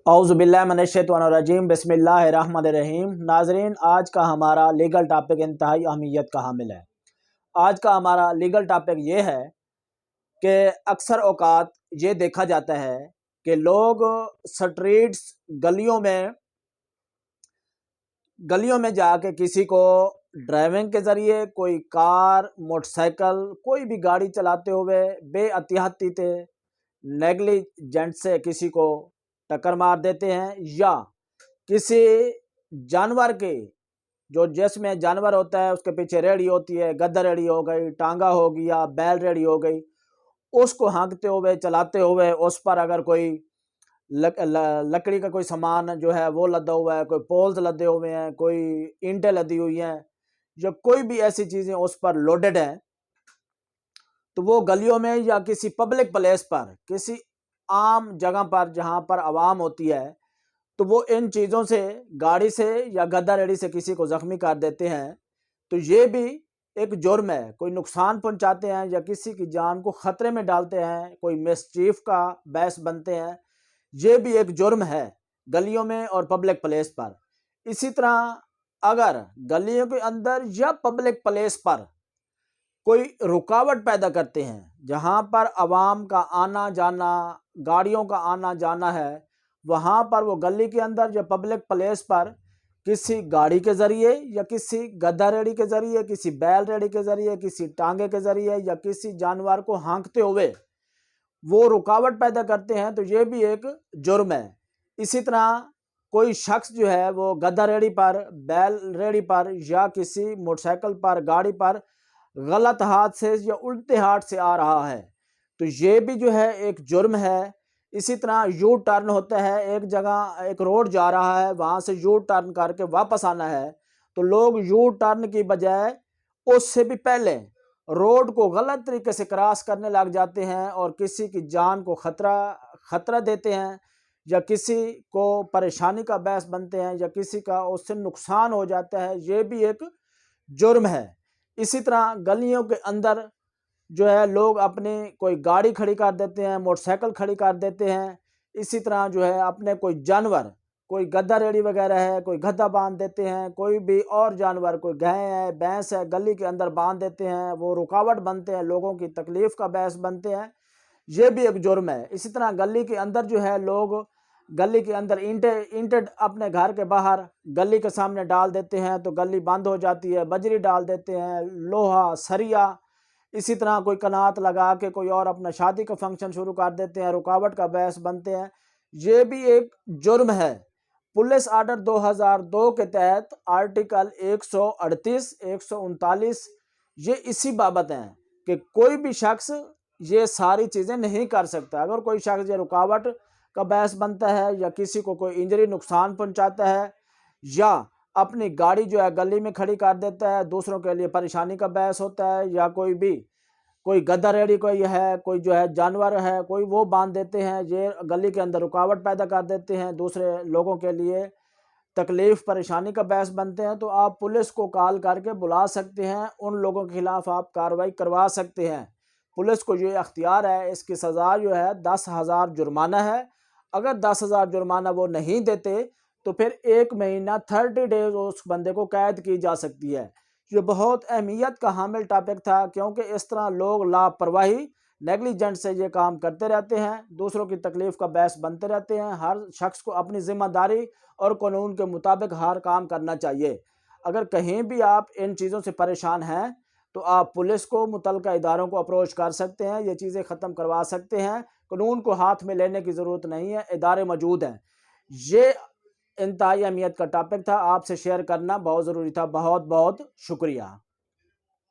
औज़ुबिल्लाहिमिनश्शैतानिर्रजीम बिस्मिल्लाहिर्रहमानिर्रहीम। नाज़रीन, आज का हमारा लीगल टॉपिक इंतहाई अहमियत का हामिल है। आज का हमारा लीगल टॉपिक ये है कि अक्सर औक़ात ये देखा जाता है कि लोग स्ट्रीट्स गलियों में जाके किसी को ड्राइविंग के ज़रिए, कोई कार, मोटरसाइकिल, कोई भी गाड़ी चलाते हुए बेअहतियाती से, नेगलिजेंट से किसी को टक्कर मार देते हैं, या किसी जानवर के, जो जिसमें जानवर होता है उसके पीछे रेड़ी होती है, गद्दा रेड़ी हो गई, टांगा हो गया, बैल रेड़ी हो गई, उसको हाँकते हुए चलाते हुए उस पर अगर कोई लकड़ी का कोई सामान जो है वो लदा हुआ है, कोई पोल्स लदे हुए हैं, कोई ईंटें लदी हुई हैं, या कोई भी ऐसी चीज़ें उस पर लोडेड हैं, तो वो गलियों में या किसी पब्लिक प्लेस पर, किसी आम जगह पर जहाँ पर आवाम होती है, तो वो इन चीज़ों से, गाड़ी से या गद्दा रेड़ी से किसी को ज़ख्मी कर देते हैं। तो ये भी एक जुर्म है। कोई नुकसान पहुंचाते हैं या किसी की जान को ख़तरे में डालते हैं, कोई मिसचीफ का बायस बनते हैं, ये भी एक जुर्म है गलियों में और पब्लिक प्लेस पर। इसी तरह अगर गलियों के अंदर या पब्लिक प्लेस पर कोई रुकावट पैदा करते हैं, जहाँ पर आवाम का आना जाना, गाड़ियों का आना जाना है, वहाँ पर वो गली के अंदर या पब्लिक प्लेस पर किसी गाड़ी के ज़रिए या किसी गद्दा रेड़ी के ज़रिए, किसी बैल रेड़ी के ज़रिए, किसी टांगे के ज़रिए या किसी जानवर को हाँकते हुए वो रुकावट पैदा करते हैं, तो ये भी एक जुर्म है। इसी तरह कोई शख्स जो है वो गद्दा रेड़ी पर, बैल रेड़ी पर या किसी मोटरसाइकिल पर, गाड़ी पर गलत हाथ से या उल्टे हाथ से आ रहा है, तो ये भी जो है एक जुर्म है। इसी तरह यू टर्न होता है, एक जगह एक रोड जा रहा है, वहाँ से यू टर्न करके वापस आना है, तो लोग यू टर्न की बजाय उससे भी पहले रोड को गलत तरीके से क्रॉस करने लग जाते हैं और किसी की जान को खतरा देते हैं, या किसी को परेशानी का बायस बनते हैं, या किसी का उससे नुकसान हो जाता है। ये भी एक जुर्म है। इसी तरह गलियों के अंदर जो है लोग अपनी कोई गाड़ी खड़ी कर देते हैं, मोटरसाइकिल खड़ी कर देते हैं। इसी तरह जो है अपने कोई जानवर, कोई गद्दा रेड़ी वगैरह है, कोई गद्दा बांध देते हैं, कोई भी और जानवर, कोई गाय है, भैंस है, गली के अंदर बांध देते हैं, वो रुकावट बनते हैं, लोगों की तकलीफ़ का बायस बनते हैं। ये भी एक जुर्म है। इसी तरह गली के अंदर जो है लोग गली के अंदर ईंटें अपने घर के बाहर गली के सामने डाल देते हैं, तो गली बंद हो जाती है, बजरी डाल देते हैं, लोहा, सरिया, इसी तरह कोई कनात लगा के कोई और अपना शादी का फंक्शन शुरू कर देते हैं, रुकावट का बायस बनते हैं। ये भी एक जुर्म है। पुलिस आर्डर 2002 के तहत आर्टिकल 138, 139 ये इसी बाबत हैं कि कोई भी शख्स ये सारी चीज़ें नहीं कर सकता। अगर कोई शख्स ये रुकावट का बायस बनता है, या किसी को कोई इंजरी, नुकसान पहुंचाता है, या अपनी गाड़ी जो है गली में खड़ी कर देता है, दूसरों के लिए परेशानी का बायस होता है, या कोई गद्दा रेड़ी कोई है, कोई जो है जानवर है, कोई वो बांध देते हैं, ये गली के अंदर रुकावट पैदा कर देते हैं, दूसरे लोगों के लिए तकलीफ़, परेशानी का बायस बनते हैं, तो आप पुलिस को कॉल करके बुला सकते हैं। उन लोगों के खिलाफ़ आप कार्रवाई करवा सकते हैं। पुलिस को ये अख्तियार है। इसकी सज़ा जो है 10,000 जुर्माना है। अगर 10,000 जुर्माना वो नहीं देते तो फिर 1 महीना 30 डेज उस बंदे को कैद की जा सकती है। ये बहुत अहमियत का हामिल टॉपिक था, क्योंकि इस तरह लोग लापरवाही, नेगलिजेंट से ये काम करते रहते हैं, दूसरों की तकलीफ़ का बायस बनते रहते हैं। हर शख्स को अपनी ज़िम्मेदारी और कानून के मुताबिक हर काम करना चाहिए। अगर कहीं भी आप इन चीज़ों से परेशान हैं, तो आप पुलिस को, मुतल्लिका इदारों को अप्रोच कर सकते हैं, ये चीज़ें ख़त्म करवा सकते हैं। कानून को हाथ में लेने की ज़रूरत नहीं है, इदारे मौजूद हैं। ये इंतहाई अहमियत का टॉपिक था, आपसे शेयर करना बहुत ज़रूरी था। बहुत बहुत शुक्रिया।